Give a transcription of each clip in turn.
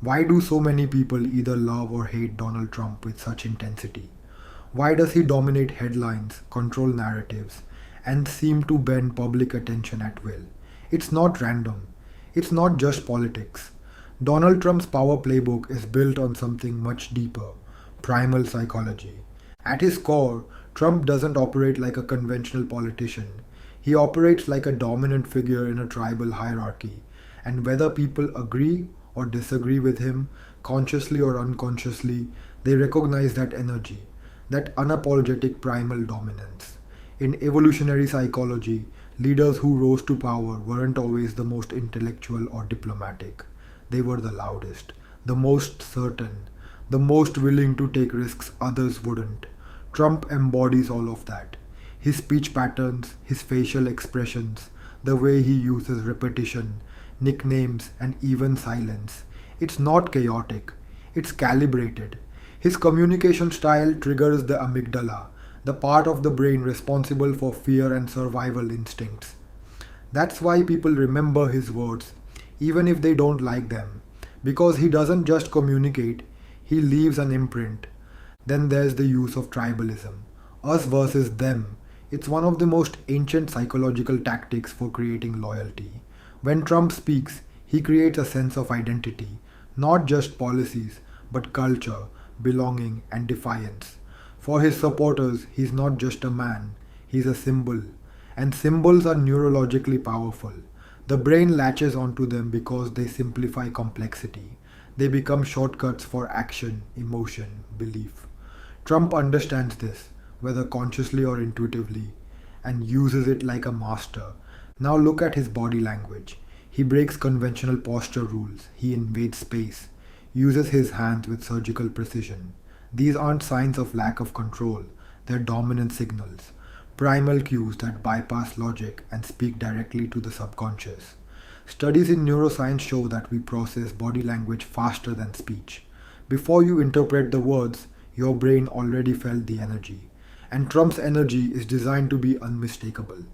Why do so many people either love or hate Donald Trump with such intensity? Why does he dominate headlines, control narratives, and seem to bend public attention at will? It's not random. It's not just politics. Donald Trump's power playbook is built on something much deeper: primal psychology. At his core, Trump doesn't operate like a conventional politician. He operates like a dominant figure in a tribal hierarchy, and whether people agree or disagree with him, consciously or unconsciously, they recognize that energy, that unapologetic primal dominance. In evolutionary psychology, leaders who rose to power weren't always the most intellectual or diplomatic. They were the loudest, the most certain, the most willing to take risks others wouldn't. Trump embodies all of that. His speech patterns, his facial expressions, the way he uses repetition, nicknames, and even silence. It's not chaotic, it's calibrated. His communication style triggers the amygdala, the part of the brain responsible for fear and survival instincts. That's why people remember his words, even if they don't like them, because he doesn't just communicate, he leaves an imprint. Then there's the use of tribalism, us versus them. It's one of the most ancient psychological tactics for creating loyalty. When Trump speaks, he creates a sense of identity, not just policies, but culture, belonging, and defiance. For his supporters, he's not just a man, he's a symbol. And symbols are neurologically powerful. The brain latches onto them because they simplify complexity. They become shortcuts for action, emotion, belief. Trump understands this, whether consciously or intuitively, and uses it like a master. Now look at his body language. He breaks conventional posture rules, he invades space, uses his hands with surgical precision. These aren't signs of lack of control, they're dominant signals, primal cues that bypass logic and speak directly to the subconscious. Studies in neuroscience show that we process body language faster than speech. Before you interpret the words, your brain already felt the energy. And Trump's energy is designed to be unmistakable.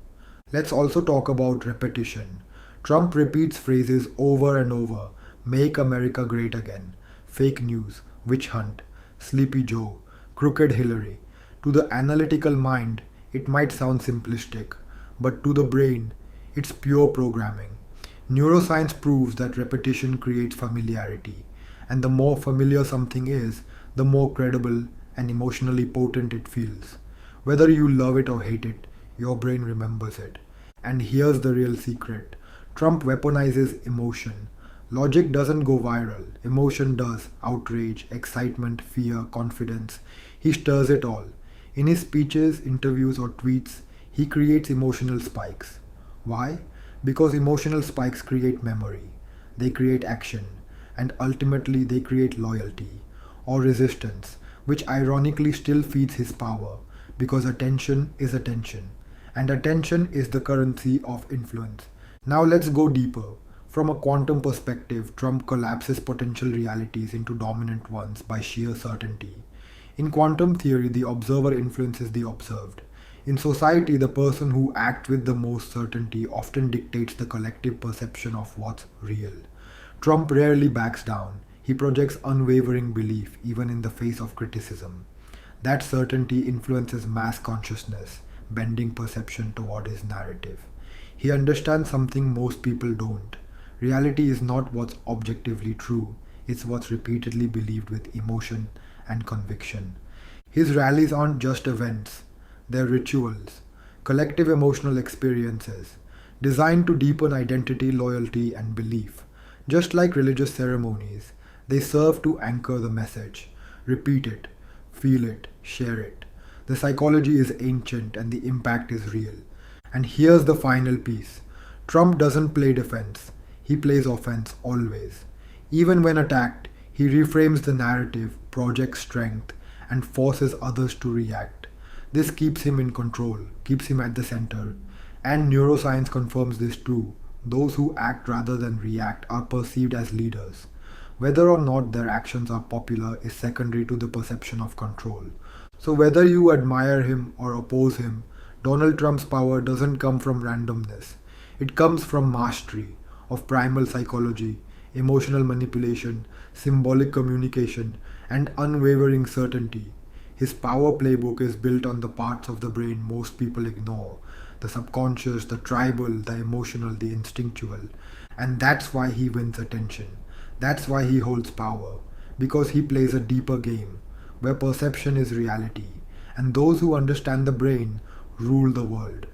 Let's also talk about repetition. Trump repeats phrases over and over: make America great again, fake news, witch hunt, Sleepy Joe, crooked Hillary. To the analytical mind, it might sound simplistic, but to the brain, it's pure programming. Neuroscience proves that repetition creates familiarity, and the more familiar something is, the more credible and emotionally potent it feels. Whether you love it or hate it, your brain remembers it. And here's the real secret: Trump weaponizes emotion. Logic doesn't go viral, emotion does. Outrage, excitement, fear, confidence. He stirs it all. In his speeches, interviews, or tweets, he creates emotional spikes. Why? Because emotional spikes create memory, they create action, and ultimately they create loyalty or resistance, which ironically still feeds his power, because attention is attention, and attention is the currency of influence. Now let's go deeper. From a quantum perspective, Trump collapses potential realities into dominant ones by sheer certainty. In quantum theory, the observer influences the observed. In society, the person who acts with the most certainty often dictates the collective perception of what's real. Trump rarely backs down. He projects unwavering belief even in the face of criticism. That certainty influences mass consciousness, bending perception toward his narrative. He understands something most people don't. Reality is not what's objectively true, it's what's repeatedly believed with emotion and conviction. His rallies aren't just events, they're rituals, collective emotional experiences, designed to deepen identity, loyalty, and belief. Just like religious ceremonies, they serve to anchor the message, repeat it, feel it, share it. The psychology is ancient and the impact is real. And here's the final piece: Trump doesn't play defense, he plays offense always. Even when attacked, he reframes the narrative, projects strength, and forces others to react. This keeps him in control, keeps him at the center. And neuroscience confirms this too. Those who act rather than react are perceived as leaders. Whether or not their actions are popular is secondary to the perception of control. So whether you admire him or oppose him, Donald Trump's power doesn't come from randomness. It comes from mastery of primal psychology, emotional manipulation, symbolic communication, and unwavering certainty. His power playbook is built on the parts of the brain most people ignore: the subconscious, the tribal, the emotional, the instinctual. And that's why he wins attention. That's why he holds power. Because he plays a deeper game, where perception is reality. And those who understand the brain rule the world.